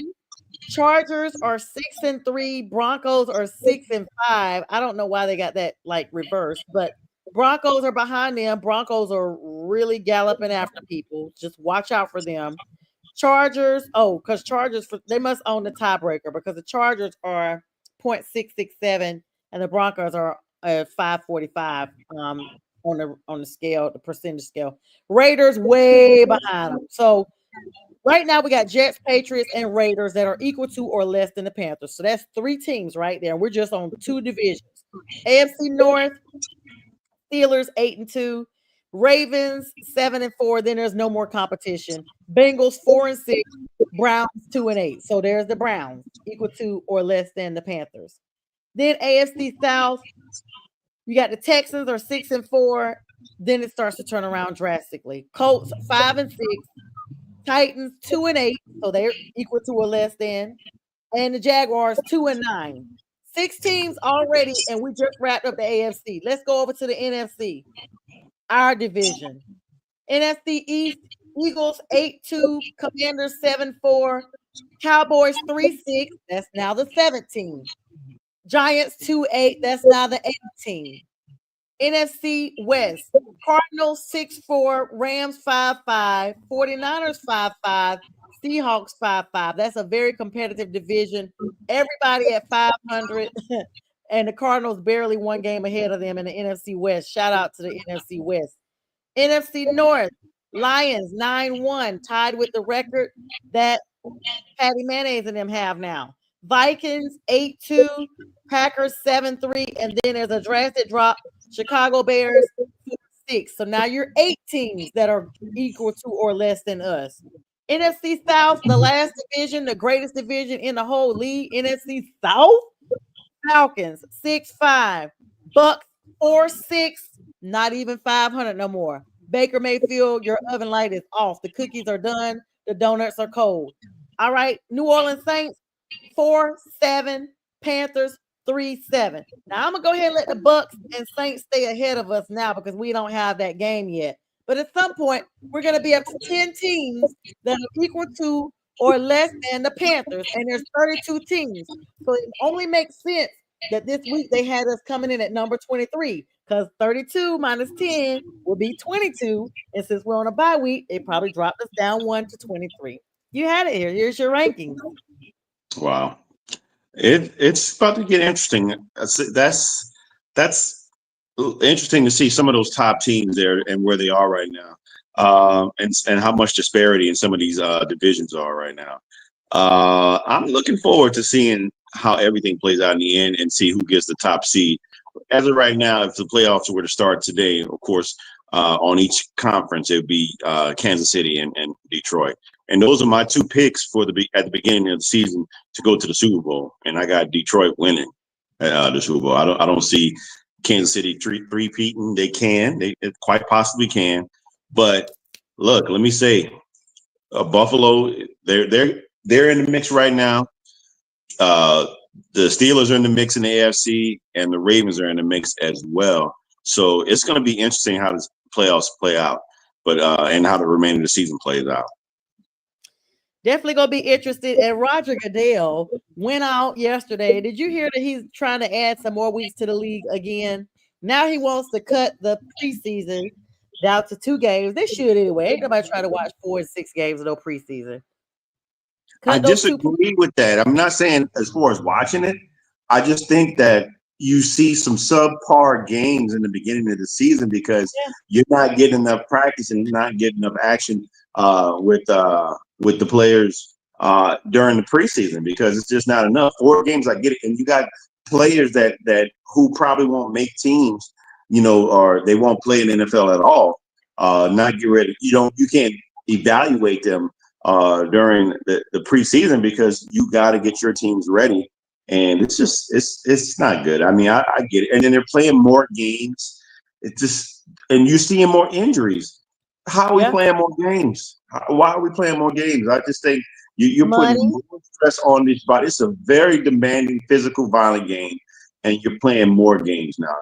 Chargers are 6-3. Broncos are 6-5. I don't know why they got that like reversed, but Broncos are behind them. Broncos are really galloping after people. Just watch out for them. Chargers, because Chargers, they must own the tiebreaker because the Chargers are 0.667 and the Broncos are 545 on the scale, the percentage scale. Raiders way behind them. So right now we got Jets, Patriots, and Raiders that are equal to or less than the Panthers. So that's 3 teams right there. We're just on 2 divisions. AFC North, Steelers 8-2. Ravens 7-4. Then there's no more competition. Bengals 4-6. Browns 2-8. So there's the Browns equal to or less than the Panthers. Then AFC South, you got the Texans are 6-4. Then it starts to turn around drastically. Colts 5-6. Titans 2-8. So they're equal to or less than. And the Jaguars 2-9. 6 teams already, and we just wrapped up the AFC. Let's go over to the NFC. Our division. NFC East, Eagles 8-2, Commanders 7-4, Cowboys 3-6. That's now the 17. Giants 2-8. That's now the 18. NFC West, Cardinals 6-4, Rams 5-5, 49ers 5-5, Seahawks 5-5. That's a very competitive division. Everybody at 500. And the Cardinals barely 1 game ahead of them in the NFC West. Shout out to the NFC West. NFC North, Lions 9-1, tied with the record that Patty Mayonnaise and them have now. Vikings 8-2, Packers 7-3, and then there's a drastic drop. Chicago Bears 6. So now you're 8 teams that are equal to or less than us. NFC South, the last division, the greatest division in the whole league. NFC South, Falcons 6-5, Bucks 4-6, not even 500 no more. Baker Mayfield, your oven light is off. The cookies are done. The donuts are cold. All right, New Orleans Saints 4-7, Panthers 3-7. Now I'm gonna go ahead and let the Bucks and Saints stay ahead of us now because we don't have that game yet. But at some point, we're gonna be up to 10 teams that are equal to or less than the Panthers, and there's 32 teams. So it only makes sense that this week they had us coming in at number 23 because 32 minus 10 will be 22. And since we're on a bye week, they probably dropped us down 1 to 23. You had it here. Here's your rankings. Wow. It's about to get interesting. That's interesting to see some of those top teams there and where they are right now, and how much disparity in some of these divisions are right now. I'm looking forward to seeing how everything plays out in the end and see who gets the top seed. As of right now, if the playoffs were to start today, of course, on each conference, it would be Kansas City and Detroit. And those are my two picks at the beginning of the season to go to the Super Bowl. And I got Detroit winning the Super Bowl. I don't see Kansas City three-peating. They quite possibly can. But look, let me say, Buffalo, they're in the mix right now. The Steelers are in the mix in the AFC, and the Ravens are in the mix as well. So it's going to be interesting how the playoffs play out, but and how the remainder of the season plays out. Definitely going to be interested. And Roger Goodell went out yesterday. Did you hear that he's trying to add some more weeks to the league again? Now he wants to cut the preseason down to 2 games. They should anyway. Ain't nobody trying to watch 4 and 6 games of no preseason. I disagree with that. I'm not saying as far as watching it. I just think that you see some subpar games in the beginning of the season because you're not getting enough practice and you're not getting enough action with the players during the preseason because it's just not enough. 4 games, I get it, and you got players that who probably won't make teams, or they won't play in the NFL at all. Not get ready. You can't evaluate them during the preseason because you got to get your teams ready. And it's not good. I mean, I get it. And then they're playing more games. And you're seeing more injuries. How are we playing more games? Why are we playing more games? I just think you're putting more stress on this body. It's a very demanding, physical, violent game, and you're playing more games now.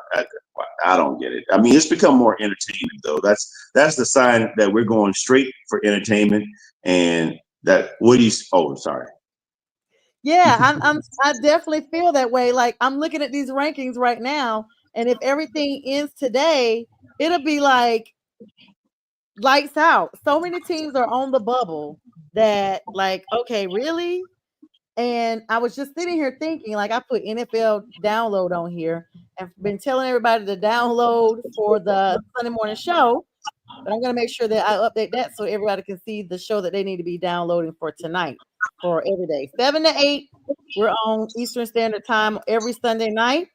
I don't get it. I mean, it's become more entertainment, though. That's the sign that we're going straight for entertainment. And sorry. Yeah, I definitely feel that way. Like I'm looking at these rankings right now, and if everything ends today, it'll be like lights out. So many teams are on the bubble that, like, okay, really? And I was just sitting here thinking, like, I put NFL download on here. I've been telling everybody to download for the Sunday morning show, but I'm gonna make sure that I update that so everybody can see the show that they need to be downloading for tonight. For every day, 7 to 8, we're on Eastern Standard Time every Sunday night,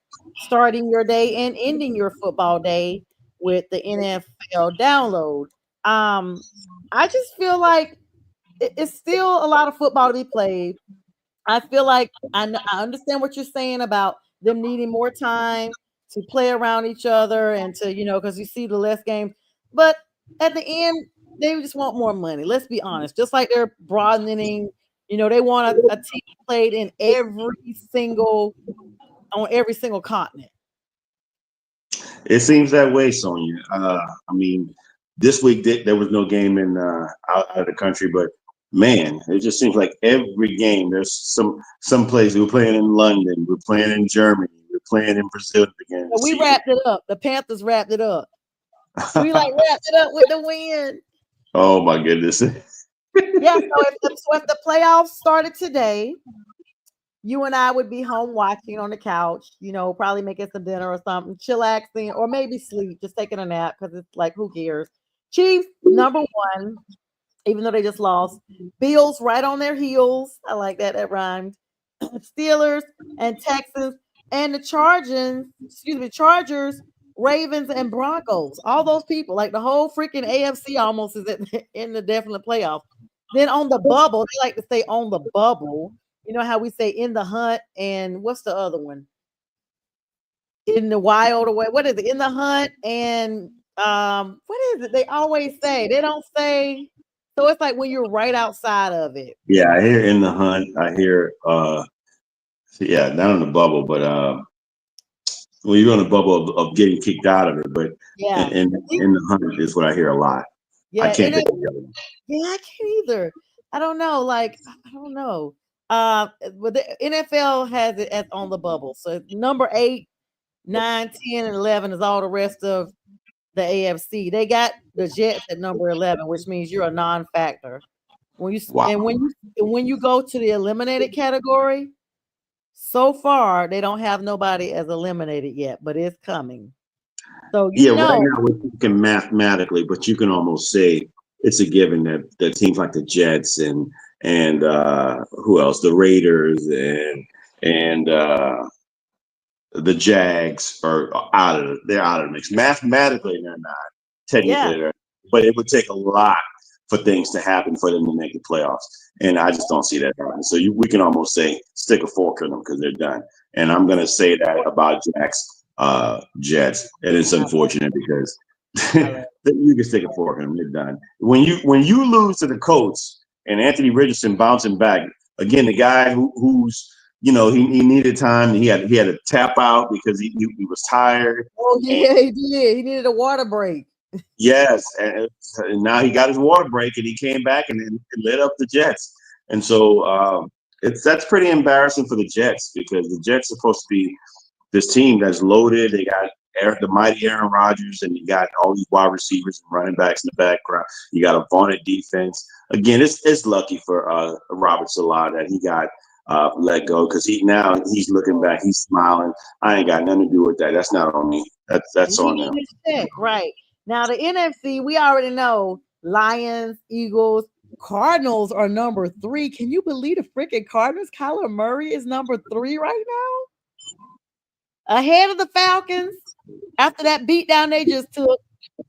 starting your day and ending your football day with the NFL download. I just feel like it's still a lot of football to be played. I feel like I understand what you're saying about them needing more time to play around each other and to, because you see the less games, but at the end, they just want more money. Let's be honest. Just like they're broadening. They want a team played on every single continent. It seems that way, Sonia. I mean, this week there was no game in out of the country, but man, it just seems like every game there's some place. We're playing in London, we're playing in Germany, we're playing in Brazil again. So we wrapped it up. The Panthers wrapped it up. We wrapped it up with the win. Oh my goodness. Yeah, so if the playoffs started today, you and I would be home watching on the couch, probably making some dinner or something, chillaxing, or maybe sleep, just taking a nap because it's like, who cares? Chiefs, number 1, even though they just lost. Bills right on their heels. I like that. That rhymed. Steelers and Texans and the Chargers Ravens, and Broncos. All those people, like the whole freaking AFC almost is in the definite playoffs. Then on the bubble, they like to say on the bubble. You know how we say in the hunt, and what's the other one? In the wild away. What is it? In the hunt and what is it? They always say, they don't say, so it's like when you're right outside of it. Yeah, I hear in the hunt. I hear yeah, not on the bubble, but well, you're on the bubble of getting kicked out of it, but Yeah. in the hunt is what I hear a lot. Yeah, I can't think of the other one. yeah, I can't either. I don't know. Like, I don't know. But the NFL has it as on the bubble. So number 8, 9, 10, and 11 is all the rest of the AFC. They got the Jets at number 11, which means you're a non-factor. When you Wow. and when you go to the eliminated category, so far they don't have nobody as eliminated yet, but it's coming. So Yeah, right now we're thinking mathematically, but you can almost say it's a given that teams like the Jets and who else? The Raiders and the Jags are out of the mix. Mathematically, they're not. Technically, they're, but it would take a lot for things to happen for them to make the playoffs, and I just don't see that happening. So we can almost say stick a fork in them because they're done. And I'm going to say that about Jets, and it's unfortunate because you can stick a fork in them. They're done. When you lose to the Colts and Anthony Richardson bouncing back again, the guy who's he needed time. He had to tap out because he was tired. Oh yeah, he did. He needed a water break. Yes, and now he got his water break, and he came back and lit up the Jets. And so that's pretty embarrassing for the Jets because the Jets are supposed to be this team that's loaded. They got the mighty Aaron Rodgers, and you got all these wide receivers and running backs in the background. You got a vaunted defense. Again, it's lucky for Robert Saleh that he got let go because he's looking back, he's smiling. I ain't got nothing to do with that. That's not on me. That's on them. Right. Now the NFC, we already know Lions, Eagles, Cardinals are number 3. Can you believe the freaking Cardinals? Kyler Murray is number 3 right now. Ahead of the Falcons after that beatdown they just took.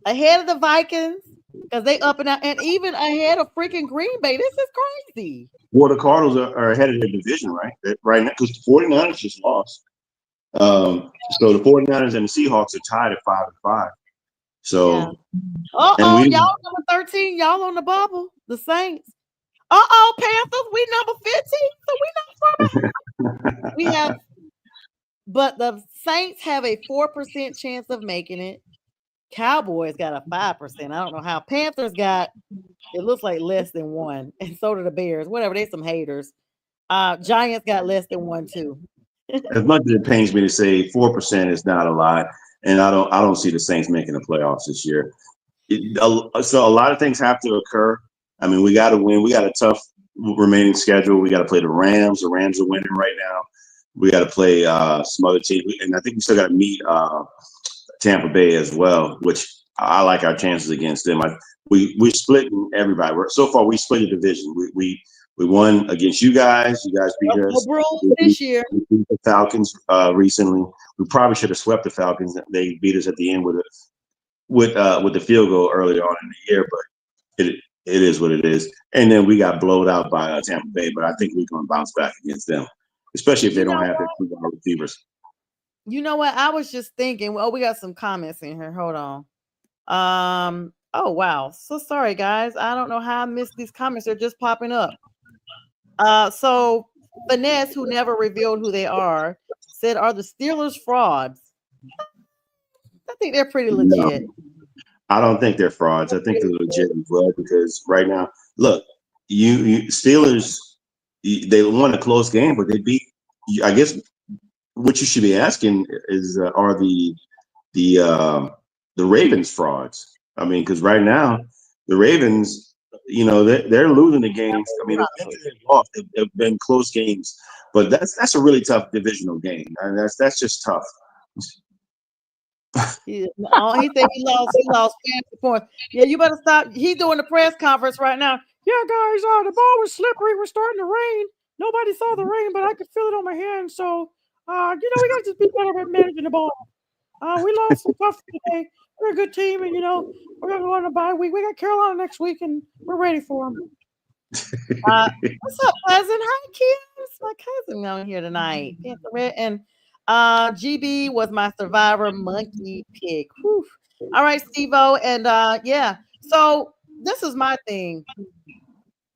Ahead of the Vikings because they up and out, and even ahead of freaking Green Bay. This is crazy. Well, the Cardinals are ahead of their division, right? Right now, because the 49ers just lost. So the 49ers and the Seahawks are tied at 5-5. So, y'all number 13, y'all on the bubble. The Saints. Panthers, we number 15, so we not trouble. We have, but the Saints have a 4% chance of making it. Cowboys got a 5%. I don't know how. Panthers got, it looks like less than 1, and so do the Bears. Whatever, they some haters. Giants got less than 1 too. As much as it pains me to say 4% is not a lot, and I don't see the Saints making the playoffs this year. So a lot of things have to occur. I mean, we got to win. We got a tough remaining schedule. We got to play the Rams. The Rams are winning right now. We got to play some other teams, and I think we still got to meet Tampa Bay as well, which I like our chances against them. We're splitting everybody. So far, we split the division. We won against you guys. You guys beat us this year. We beat the Falcons recently. We probably should have swept the Falcons. They beat us at the end with the field goal earlier on in the year, but it is what it is. And then we got blown out by Tampa Bay, but I think we're going to bounce back against them, especially if they don't have their 2 wide receivers. You know what? I was just thinking. Well, we got some comments in here. Hold on. Oh wow. So sorry, guys. I don't know how I missed these comments. They're just popping up. So Finesse, who never revealed who they are, said, "Are the Steelers frauds?" I think they're pretty legit. No, I don't think they're frauds. I think they're legit as well because right now, look, you Steelers, they won a close game, but they beat. I guess what you should be asking is, are the Ravens frauds? I mean, because right now the Ravens, they're losing the games. I mean, they've been close games, but that's a really tough divisional game, and that's just tough. He said he lost fantasy points. Yeah, you better stop. He's doing the press conference right now. Yeah, guys, the ball was slippery. We're starting to rain. Nobody saw the rain, but I could feel it on my hand. So, we got to just be better at managing the ball. We lost some tough today. We're a good team, and we're gonna go on a bye week. We got Carolina next week, and we're ready for them. What's up, cousin? Hi, Kim. It's my cousin on here tonight. And GB was my survivor monkey pick. Whew. All right, Steve-O, and yeah. So this is my thing.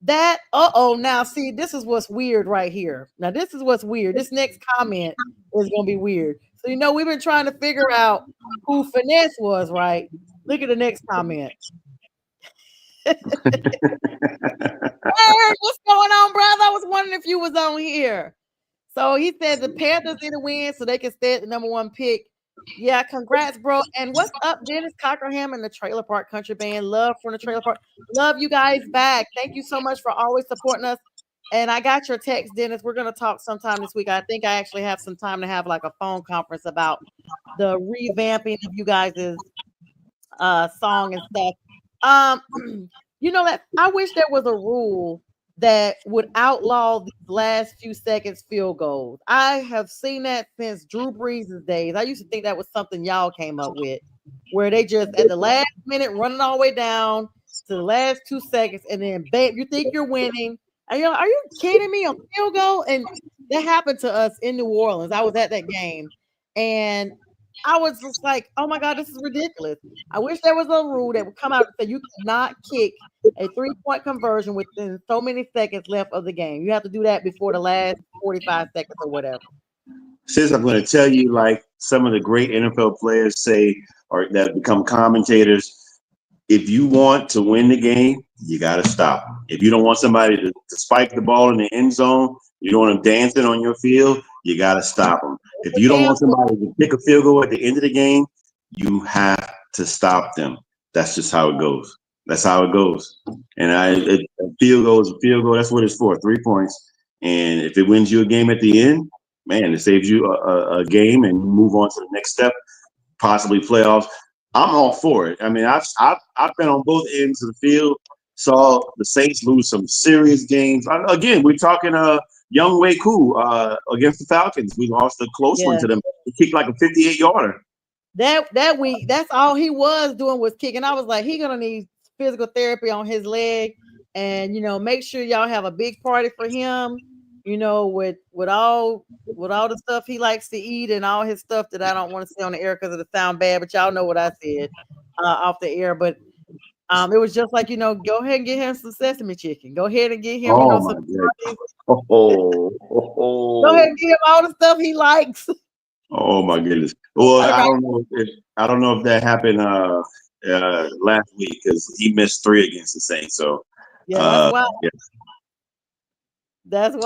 That now see, this is what's weird right here. Now, this is what's weird. This next comment is gonna be weird. So we've been trying to figure out who Finesse was, right? Look at the next comment. Hey, what's going on, brother? I was wondering if you was on here. So he said the Panthers need to win so they can stay at the number 1 pick. Yeah, congrats, bro. And what's up, Dennis Cockerham and the Trailer Park Country Band? Love from the Trailer Park. Love you guys back. Thank you so much for always supporting us. And I got your text, Dennis. We're going to talk sometime this week. I think I actually have some time to have like a phone conference about the revamping of you guys' song and stuff. That I wish there was a rule that would outlaw the last few seconds field goals. I have seen that since Drew Brees' days. I used to think that was something y'all came up with, where they just at the last minute running all the way down to the last 2 seconds, and then bam, you think you're winning. And are you kidding me? On field goal? And that happened to us in New Orleans. I was at that game, and I was just like, oh my God, this is ridiculous. I wish there was a rule that would come out and say you cannot kick a 3-point conversion within so many seconds left of the game. You have to do that before the last 45 seconds or whatever. Since I'm going to tell you, like some of the great NFL players say, or that become commentators, if you want to win the game, you got to stop. If you don't want somebody to spike the ball in the end zone, you don't want them dancing on your field, you got to stop them. If you don't want somebody to kick a field goal at the end of the game, you have to stop them. That's just how it goes. That's how it goes. And a field goal is a field goal. That's what it's for, 3 points. And if it wins you a game at the end, man, it saves you a game and move on to the next step, possibly playoffs. I'm all for it. I mean, I've been on both ends of the field, saw the Saints lose some serious games. Again, we're talking Young Wei Koo against the Falcons. We lost a close one to them. He kicked like a 58-yarder. That week, that's all he was doing was kicking. I was like, he's gonna need physical therapy on his leg, and make sure y'all have a big party for him. With all the stuff he likes to eat and all his stuff that I don't want to say on the air because it'll sound bad, but y'all know what I said off the air. But it was just like, go ahead and get him some sesame chicken. Go ahead and get him, some. Go ahead and get him all the stuff he likes. Oh my goodness! Well, I don't know if that happened last week because he missed 3 against the Saints. So yeah, that's why. Yeah. That's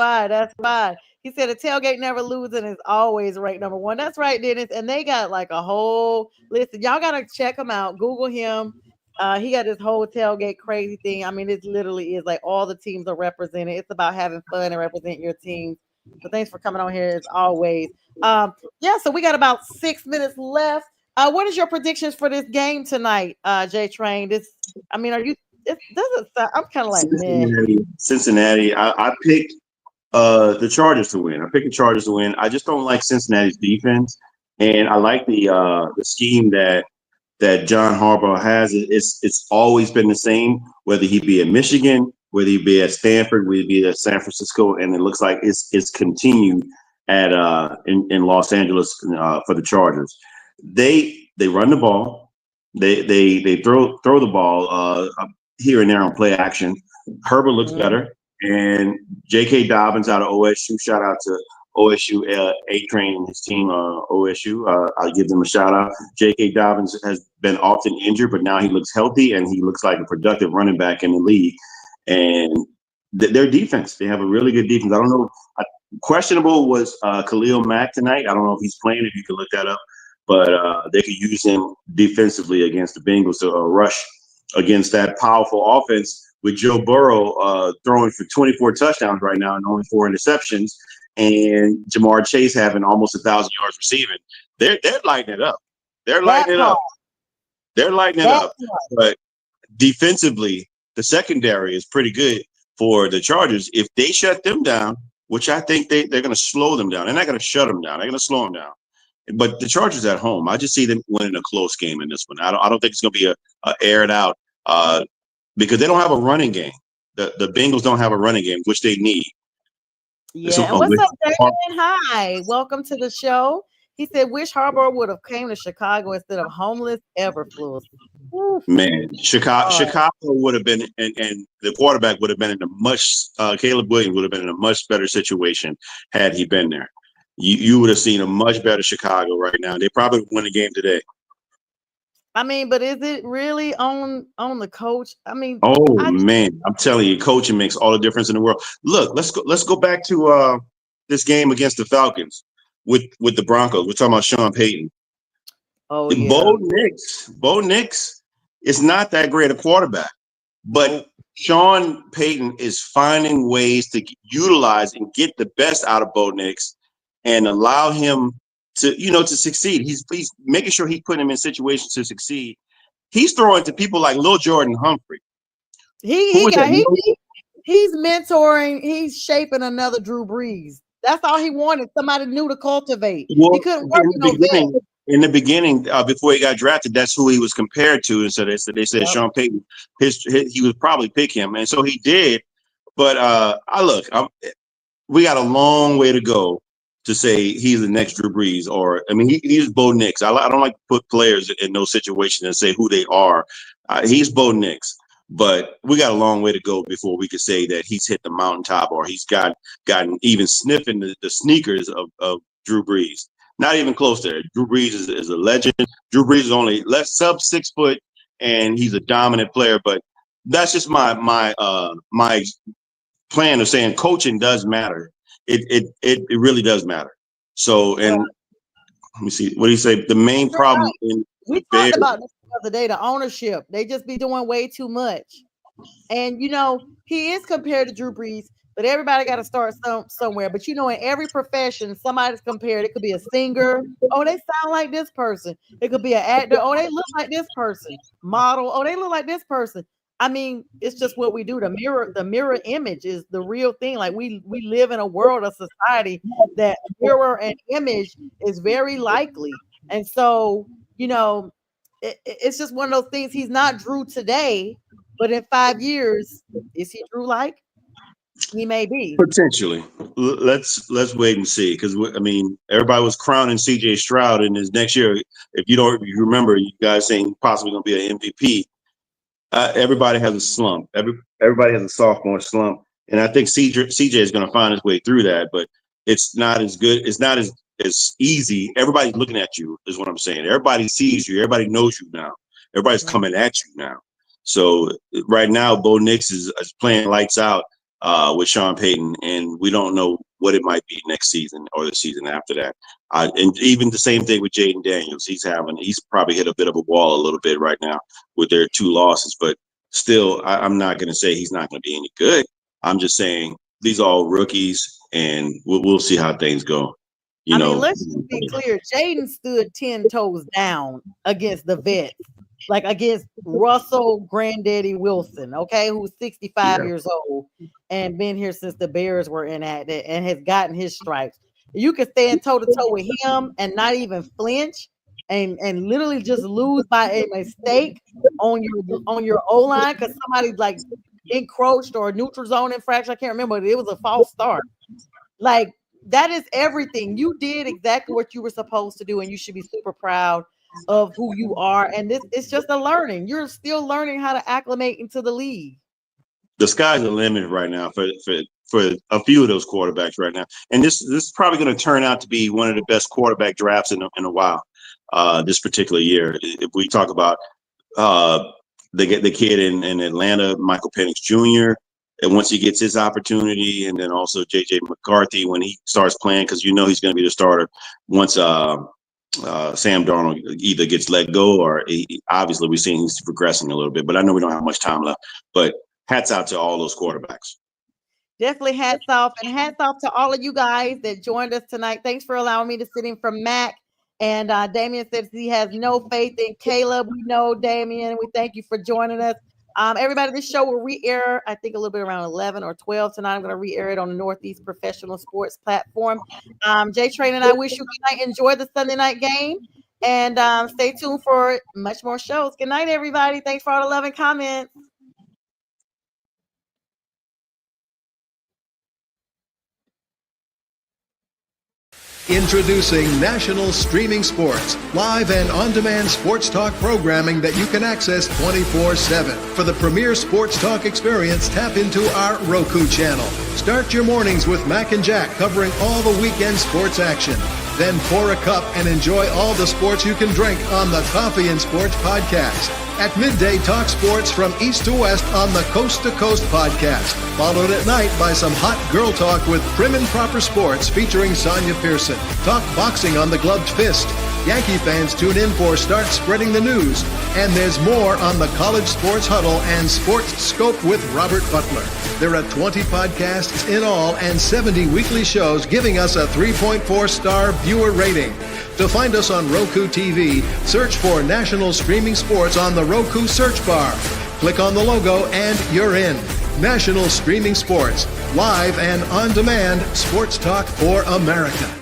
why. He said a tailgate never loses and is always ranked number 1. That's right, Dennis. And they got like a whole list. Y'all gotta check him out. Google him. He got this whole tailgate crazy thing. I mean, it literally is like all the teams are represented. It's about having fun and represent your team. So thanks for coming on here as always. So we got about 6 minutes left. What is your predictions for this game tonight, J Train? Are you? It doesn't sound, I'm kind of like Cincinnati. I picked the Chargers to win. I picked the Chargers to win. I just don't like Cincinnati's defense, and I like the scheme that John Harbaugh has. It's always been the same, whether he be at Michigan, whether he be at Stanford, whether he be at San Francisco, and it looks like it's continued at in Los Angeles for the Chargers. They run the ball, they throw the ball here and there on play action. Herbert looks better, and J.K. Dobbins out of OSU. Shout out to OSU A-Train and his team, OSU. I'll give them a shout out. J.K. Dobbins has been often injured, but now he looks healthy and he looks like a productive running back in the league. And their defense, they have a really good defense. I don't know. Questionable was Khalil Mack tonight. I don't know if he's playing, if you can look that up, but they could use him defensively against the Bengals to rush against that powerful offense with Joe Burrow throwing for 24 touchdowns right now and only 4 interceptions, and Jamar Chase having almost 1,000 yards receiving. They're lighting it up. They're lighting it up. They're lighting it up. But defensively, the secondary is pretty good for the Chargers. If they shut them down, which I think they're going to slow them down. They're not going to shut them down. They're going to slow them down. But the Chargers at home, I just see them winning a close game in this one. I don't think it's going to be a aired out because they don't have a running game. The Bengals don't have a running game, which they need. Yeah, So, and what's up, Damon? Hi, welcome to the show. He said, "Wish Harbaugh would have came to Chicago instead of homeless Everflus." Man, Chicago would have been, and the quarterback would have been in a much. Caleb Williams would have been in a much better situation had he been there. You would have seen a much better Chicago right now. They probably would win the game today. I mean, but is it really on the coach? I mean, man, I'm telling you, coaching makes all the difference in the world. Look, let's go back to this game against the Falcons with the Broncos. We're talking about Sean Payton. Oh yeah, Bo Nix is not that great a quarterback, but Sean Payton is finding ways to utilize and get the best out of Bo Nix and allow him to succeed. He's making sure he's putting him in situations to succeed. He's throwing to people like Lil Jordan Humphrey. He's mentoring. He's shaping another Drew Brees. That's all he wanted. Somebody new to cultivate. He couldn't work in the beginning, before he got drafted, that's who he was compared to, and so they said yep. Sean Payton, he would probably pick him, and so he did. But we got a long way to go to say he's the next Drew Brees, or I mean, he's Bo Nix. I don't like to put players in those situations and say who they are. He's Bo Nix, but we got a long way to go before we could say that he's hit the mountaintop or he's gotten even sniffing the sneakers of Drew Brees. Not even close there. Drew Brees is a legend. Drew Brees is only sub 6 foot, and he's a dominant player. But that's just my plan of saying coaching does matter. It really does matter. So, and let me see. What do you say? The main problem we talked about this the other day. The ownership, they just be doing way too much. And he is compared to Drew Brees. But everybody got to start somewhere. But in every profession, somebody's compared. It could be a singer. Oh, they sound like this person. It could be an actor. Oh, they look like this person. Model. Oh, they look like this person. I mean, it's just what we do. The mirror image is the real thing. Like we live in a world of society that mirror and image is very likely. And so, it's just one of those things. He's not Drew today, but in 5 years, is he Drew like? He may be potentially. Let's wait and see, because I mean, everybody was crowning CJ Stroud in his next year. If you remember, you guys saying possibly going to be an MVP. Everybody has a slump. Everybody has a sophomore slump, and I think CJ is going to find his way through that. But it's not as good. It's not as easy. Everybody's looking at you, is what I'm saying. Everybody sees you. Everybody knows you now. Everybody's coming at you now. So right now, Bo Nix is playing lights out with Sean Payton, and we don't know what it might be next season or the season after that. And even the same thing with Jaden Daniels. He's probably hit a bit of a wall a little bit right now with their 2 losses, but still, I'm not going to say he's not going to be any good. I'm just saying these are all rookies, and we'll see how things go. I mean, let's just be clear. Jaden stood 10 toes down against the vets. Like against Russell Granddaddy Wilson, okay, who's 65 years old and been here since the Bears were inactive and has gotten his stripes. You can stand toe to toe with him and not even flinch and literally just lose by a mistake on your O-line because somebody like encroached or a neutral zone infraction. I can't remember, but it was a false start. Like that is everything. You did exactly what you were supposed to do, and you should be super proud of who you are. And this it's just a learning. You're still learning how to acclimate into the league. The sky's the limit right now for a few of those quarterbacks right now. And this is probably going to turn out to be one of the best quarterback drafts in a while. This particular year, if we talk about the kid in Atlanta, Michael Penix Jr., and once he gets his opportunity, and then also JJ McCarthy when he starts playing, because he's going to be the starter once Sam Darnold either gets let go or obviously we're seeing he's progressing a little bit, but I know we don't have much time left. But hats out to all those quarterbacks. Definitely hats off, and hats off to all of you guys that joined us tonight. Thanks for allowing me to sit in for Mac. And Damian says he has no faith in Caleb. We know, Damian. We thank you for joining us. Everybody, this show will re-air, I think, a little bit around 11 or 12 tonight. I'm going to re-air it on the Northeast Professional Sports platform. Jay Train and I wish you good night. Enjoy the Sunday night game. And stay tuned for much more shows. Good night, everybody. Thanks for all the love and comments. Introducing National Streaming Sports, live and on-demand sports talk programming that you can access 24/7. For the premier sports talk experience, tap into our Roku channel. Start your mornings with Mac and Jack covering all the weekend sports action. Then pour a cup and enjoy all the sports you can drink on the Coffee and Sports podcast. At midday, talk sports from east to west on the Coast to Coast podcast. Followed at night by some hot girl talk with Prim and Proper Sports featuring Sonia Pearson. Talk boxing on the Gloved Fist. Yankee fans tune in for Start Spreading the News. And there's more on the College Sports Huddle and Sports Scope with Robert Butler. There are 20 podcasts in all and 70 weekly shows giving us a 3.4-star viewer rating. To find us on Roku TV, search for National Streaming Sports on the Roku search bar. Click on the logo and you're in. National Streaming Sports, live and on-demand sports talk for America.